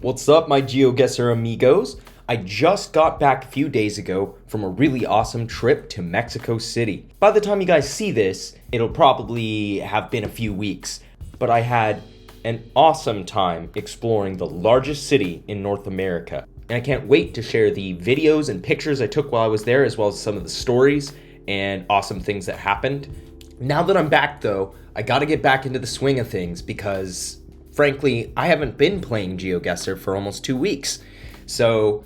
What's up, my GeoGuessr amigos? I just got back a few days ago from a really awesome trip to Mexico City. By the time you guys see this, it'll probably have been a few weeks, but I had an awesome time exploring the largest city in North America. And I can't wait to share the videos and pictures I took while I was there, as well as some of the stories and awesome things that happened. Now that I'm back, though, I gotta get back into the swing of things because frankly, I haven't been playing GeoGuessr for almost 2 weeks, so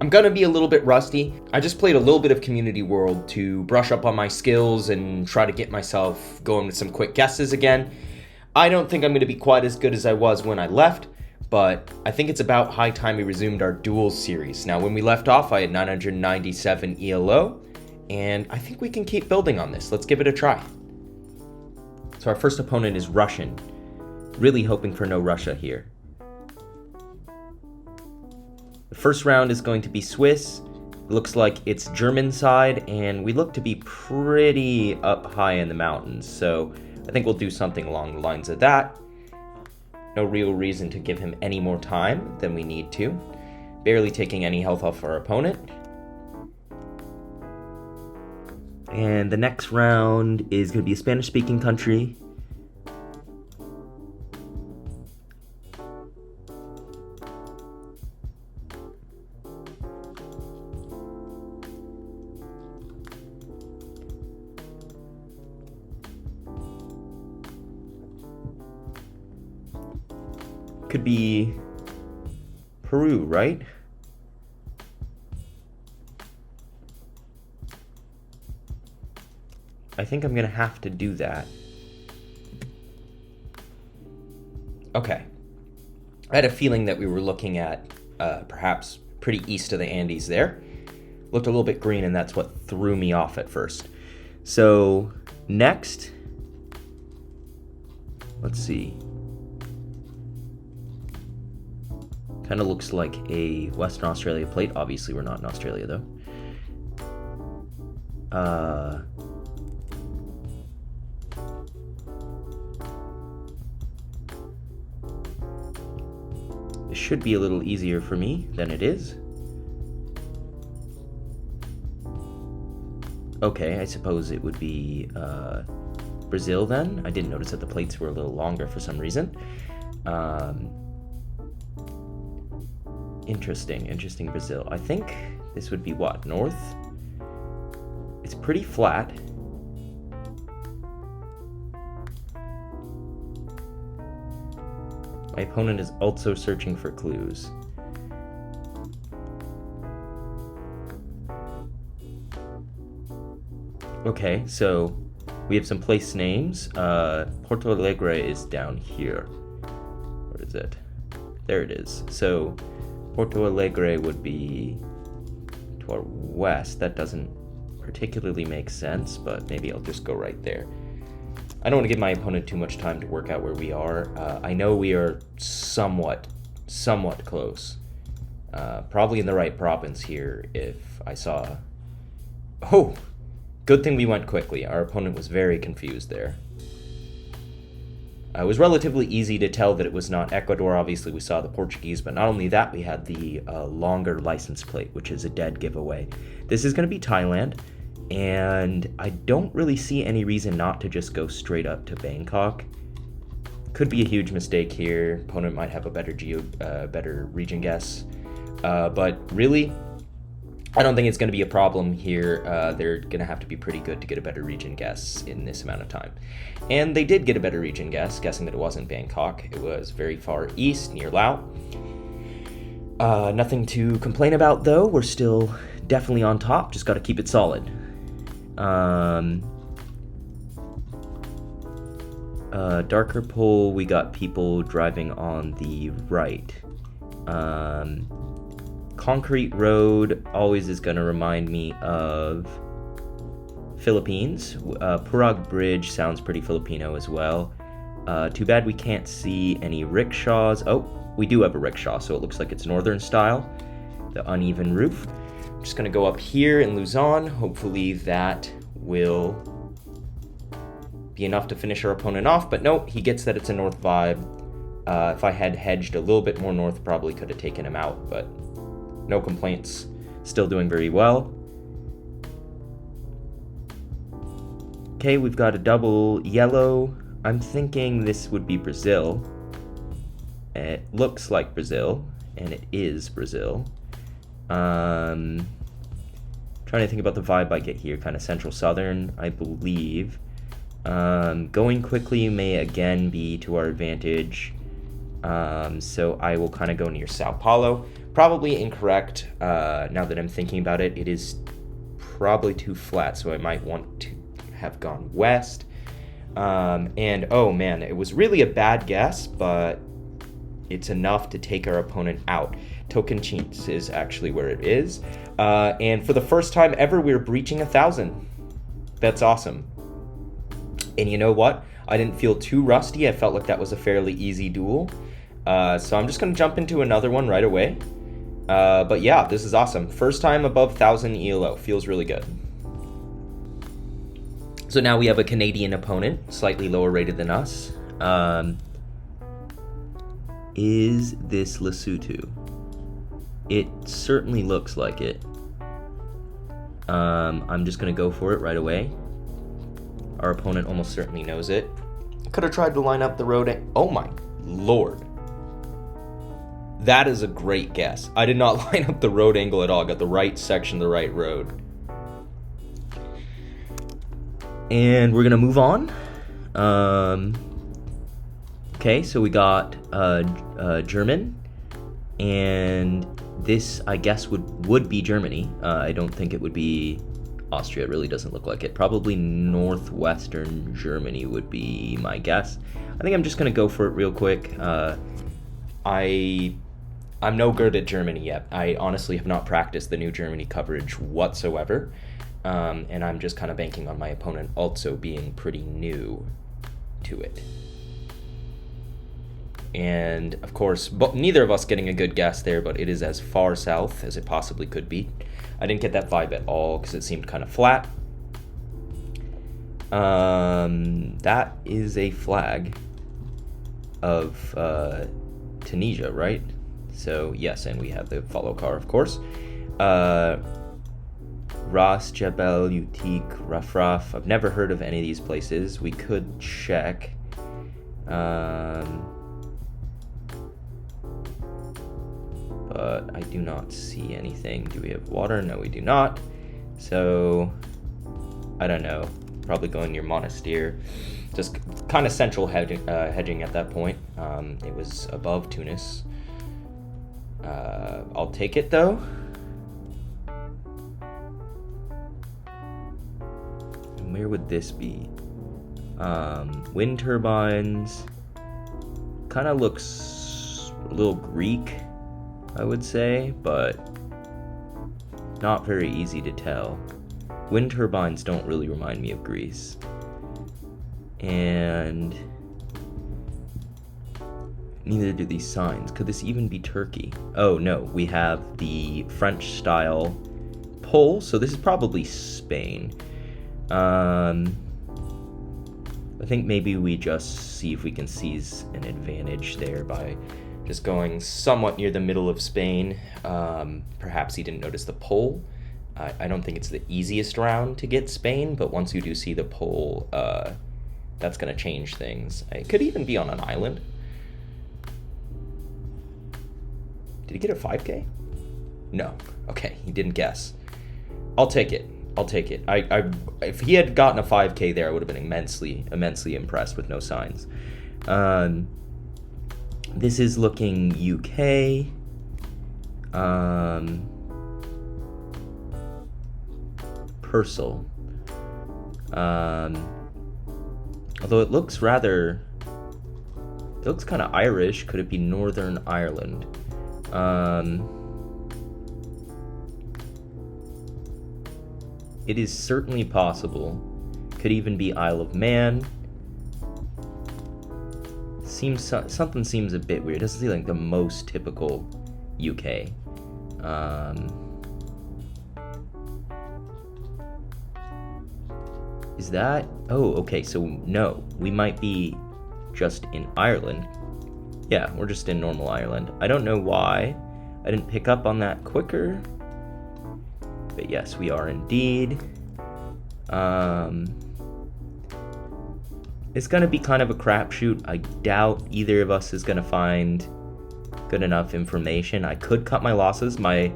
I'm gonna be a little bit rusty. I just played a little bit of Community World to brush up on my skills and try to get myself going with some quick guesses again. I don't think I'm gonna be quite as good as I was when I left, but I think it's about high time we resumed our duels series. Now, when we left off, I had 997 ELO, and I think we can keep building on this. Let's give it a try. So our first opponent is Russian. Really hoping for no Russia here. The first round is going to be Swiss. Looks like it's German side, and we look to be pretty up high in the mountains, so I think we'll do something along the lines of that. No real reason to give him any more time than we need to. Barely taking any health off our opponent. And the next round is going to be a Spanish-speaking country. Could be Peru, right? I think I'm gonna have to do that. Okay. I had a feeling that we were looking at perhaps pretty east of the Andes there. Looked a little bit green, and that's what threw me off at first. So next, let's see. Kind of looks like a Western Australia plate. Obviously, we're not in Australia, though. This should be a little easier for me than it is. Okay, I suppose it would be Brazil then. I didn't notice that the plates were a little longer for some reason. Interesting Brazil. I think this would be what, north? It's pretty flat. My opponent is also searching for clues. Okay, so we have some place names. Porto Alegre is down here. What is it? There it is. So Porto Alegre would be to our west. That doesn't particularly make sense, but maybe I'll just go right there. I don't want to give my opponent too much time to work out where we are. I know we are somewhat close. Probably in the right province here if I saw... Oh! Good thing we went quickly. Our opponent was very confused there. It was relatively easy to tell that it was not Ecuador. Obviously, we saw the Portuguese, but not only that, we had the longer license plate, which is a dead giveaway. This is going to be Thailand, and I don't really see any reason not to just go straight up to Bangkok. Could be a huge mistake here. Opponent might have a better region guess, but really, I don't think it's going to be a problem here. They're going to have to be pretty good to get a better region guess in this amount of time. And they did get a better region guess, guessing that it wasn't Bangkok. It was very far east, near Laos. Nothing to complain about, though. We're still definitely on top. Just got to keep it solid. Darker pole, we got people driving on the right. Concrete road always is going to remind me of Philippines. Purag Bridge sounds pretty Filipino as well. Too bad we can't see any rickshaws. Oh, we do have a rickshaw, so it looks like it's northern style. The uneven roof. I'm just going to go up here in Luzon. Hopefully that will be enough to finish our opponent off, but no, he gets that it's a north vibe. If I had hedged a little bit more north, probably could have taken him out, but no complaints. Still doing very well. Okay, we've got a double yellow. I'm thinking this would be Brazil. It looks like Brazil, and it is Brazil. Trying to think about the vibe I get here, kind of central southern, I believe. Going quickly may again be to our advantage. So I will kind of go near Sao Paulo. Probably incorrect, now that I'm thinking about it. It is probably too flat, so I might want to have gone west. And oh man, it was really a bad guess, but it's enough to take our opponent out. Tocantins is actually where it is. And for the first time ever, we're breaching 1,000. That's awesome. And you know what? I didn't feel too rusty. I felt like that was a fairly easy duel. So I'm just going to jump into another one right away. But yeah, this is awesome. First time above 1,000 ELO. Feels really good. So now we have a Canadian opponent, slightly lower rated than us. Is this Lesotho? It certainly looks like it. I'm just going to go for it right away. Our opponent almost certainly knows it. Could have tried to line up the road. Oh my lord. That is a great guess. I did not line up the road angle at all. Got the right section, the right road. And we're going to move on. Okay, so we got German. And this, I guess, would be Germany. I don't think it would be Austria. It really doesn't look like it. Probably northwestern Germany would be my guess. I think I'm just going to go for it real quick. I'm no good at Germany yet. I honestly have not practiced the new Germany coverage whatsoever. And I'm just kind of banking on my opponent also being pretty new to it. And of course, neither of us getting a good guess there, but it is as far south as it possibly could be. I didn't get that vibe at all because it seemed kind of flat. That is a flag of Tunisia, right? So yes, and we have the follow car, of course. Ras Jebel Utik Rafraf. I've never heard of any of these places. We could check. But I do not see anything. Do we have water? No, we do not. So, I don't know. Probably going near Monastir. Just kind of central hedging at that point. It was above Tunis. I'll take it though. And where would this be? Wind turbines. Kind of looks a little Greek, I would say, but not very easy to tell. Wind turbines don't really remind me of Greece. And neither do these signs. Could this even be Turkey? Oh no, we have the French style pole, so this is probably Spain. I think maybe we just see if we can seize an advantage there by just going somewhat near the middle of Spain. Perhaps he didn't notice the pole. I don't think it's the easiest round to get Spain, but once you do see the pole, that's going to change things. It could even be on an island. Did he get a 5K? No. Okay, he didn't guess. I'll take it. If he had gotten a 5K there, I would have been immensely impressed with no signs. This is looking UK. Purcell. Although it looks kind of Irish. Could it be Northern Ireland? It is certainly possible. Could even be Isle of Man. Something seems a bit weird. It doesn't seem like the most typical UK. Is that... Oh, okay, so no. We might be just in Ireland. Yeah, we're just in normal Ireland. I don't know why I didn't pick up on that quicker. But yes, we are indeed. It's going to be kind of a crapshoot. I doubt either of us is going to find good enough information. I could cut my losses. My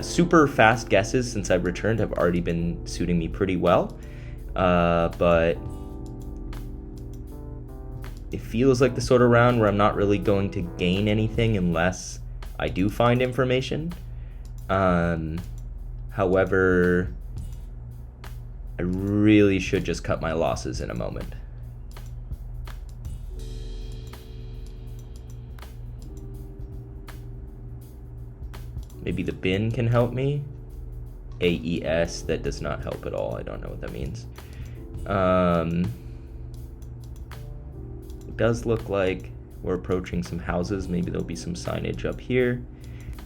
super fast guesses since I've returned have already been suiting me pretty well. But it feels like the sort of round where I'm not really going to gain anything unless I do find information. However, I really should just cut my losses in a moment. Maybe the bin can help me. AES, that does not help at all. I don't know what that means. It does look like we're approaching some houses. Maybe there'll be some signage up here.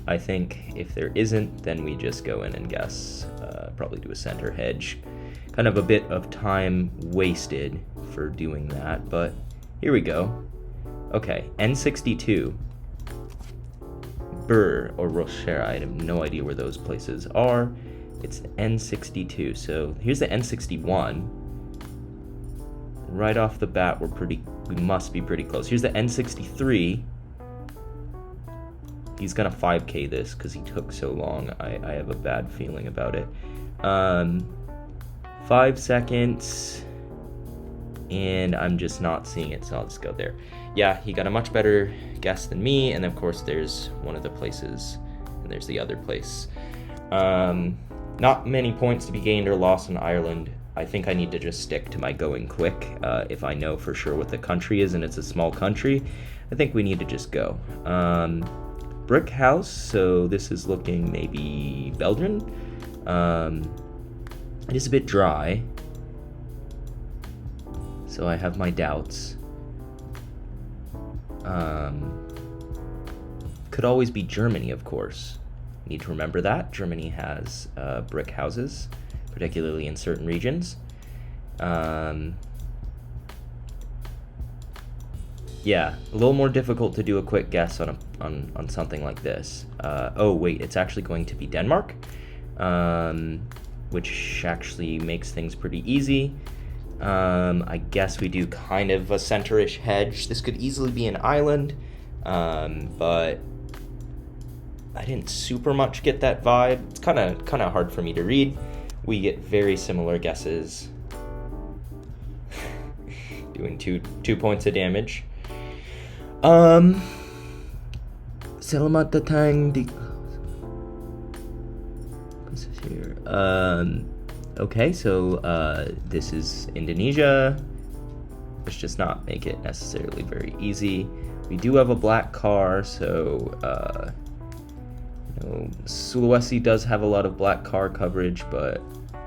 I think if there isn't, then we just go in and guess. Probably do a center hedge. Kind of a bit of time wasted for doing that, but here we go. Okay, N62. Burr or Rocher, I have no idea where those places are. It's N62, so here's the N61. Right off the bat, we must be pretty close. Here's the N63. He's gonna 5K this because he took so long. I have a bad feeling about it. 5 seconds, and I'm just not seeing it, so I'll just go there. Yeah, he got a much better guess than me, and of course there's one of the places, and there's the other place. Not many points to be gained or lost in Ireland. I think I need to just stick to my going quick. If I know for sure what the country is and it's a small country, I think we need to just go. Brick house, so this is looking maybe Belgian. It is a bit dry, so I have my doubts. Could always be Germany, of course. Need to remember that. Germany has brick houses, particularly in certain regions. Yeah, a little more difficult to do a quick guess on something like this. Oh wait, it's actually going to be Denmark, which actually makes things pretty easy. I guess we do kind of a center-ish hedge. This could easily be an island, but I didn't super much get that vibe. It's kind of hard for me to read. We get very similar guesses. Doing two points of damage. Selamat datang di... What's this here? Okay, so this is Indonesia, which does not make it necessarily very easy. We do have a black car, so Sulawesi does have a lot of black car coverage, but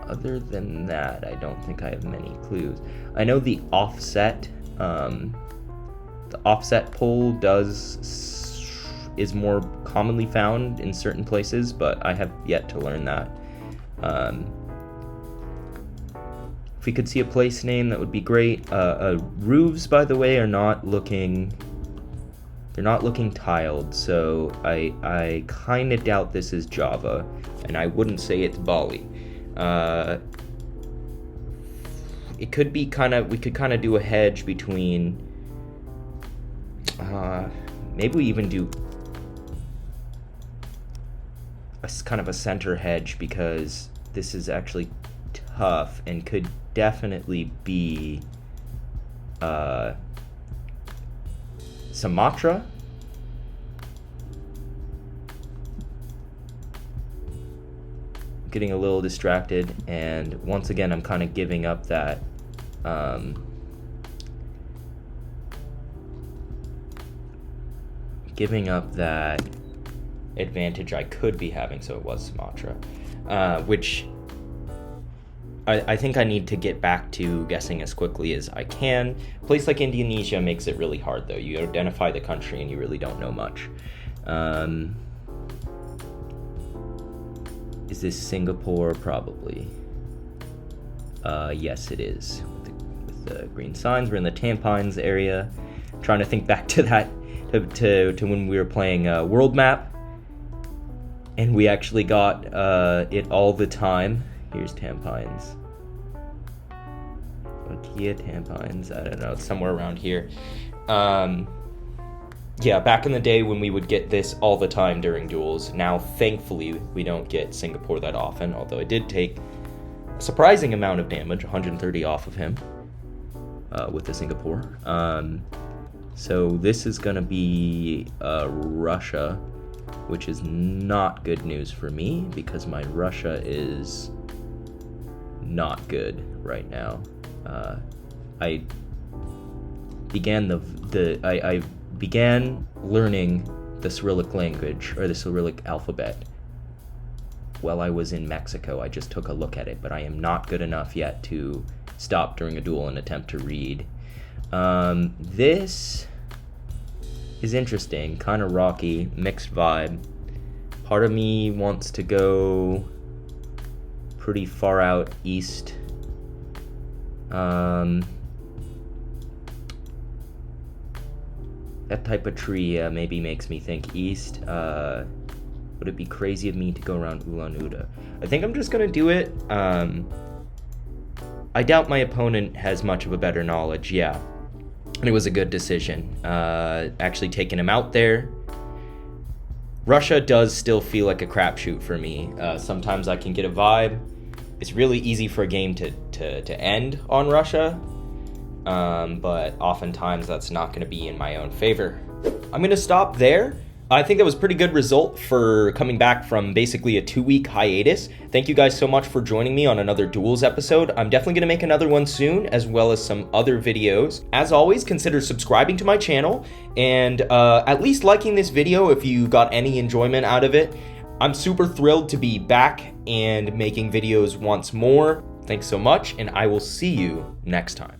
other than that, I don't think I have many clues. I know the offset pole is more commonly found in certain places, but I have yet to learn that. If we could see a place name, that would be great. Roofs, by the way, are not looking tiled, so I kind of doubt this is Java, and I wouldn't say it's Bali. It could be we could kind of do a hedge between, maybe we even do kind of a center hedge, because this is actually tough and could definitely be Sumatra. Getting a little distracted, and once again I'm kind of giving up that advantage I could be having, so it was Sumatra, which I think I need to get back to guessing as quickly as I can. A place like Indonesia makes it really hard, though. You identify the country and you really don't know much. Is this Singapore? Probably. Yes, it is. With the green signs, we're in the Tampines area. I'm trying to think back to that to when we were playing World Map, and we actually got it all the time. Here's Tampines. Nokia Tampines, I don't know, it's somewhere around here. Yeah, back in the day when we would get this all the time during duels. Now, thankfully, we don't get Singapore that often, although I did take a surprising amount of damage, 130 off of him with the Singapore. So this is going to be Russia, which is not good news for me because my Russia is not good right now. I began I began learning the Cyrillic language, or the Cyrillic alphabet, while I was in Mexico. I just took a look at it, but I am not good enough yet to stop during a duel and attempt to read. This is interesting, kind of rocky, mixed vibe. Part of me wants to go pretty far out east. That type of tree maybe makes me think east. Would it be crazy of me to go around Ulan Ude? I think I'm just gonna do it. I doubt my opponent has much of a better knowledge, yeah. And it was a good decision. Actually taking him out there. Russia does still feel like a crapshoot for me. Sometimes I can get a vibe. It's really easy for a game to end on Russia. But oftentimes that's not going to be in my own favor. I'm going to stop there. I think that was a pretty good result for coming back from basically a 2-week hiatus. Thank you guys so much for joining me on another Duels episode. I'm definitely going to make another one soon, as well as some other videos. As always, consider subscribing to my channel and at least liking this video if you got any enjoyment out of it. I'm super thrilled to be back and making videos once more. Thanks so much, and I will see you next time.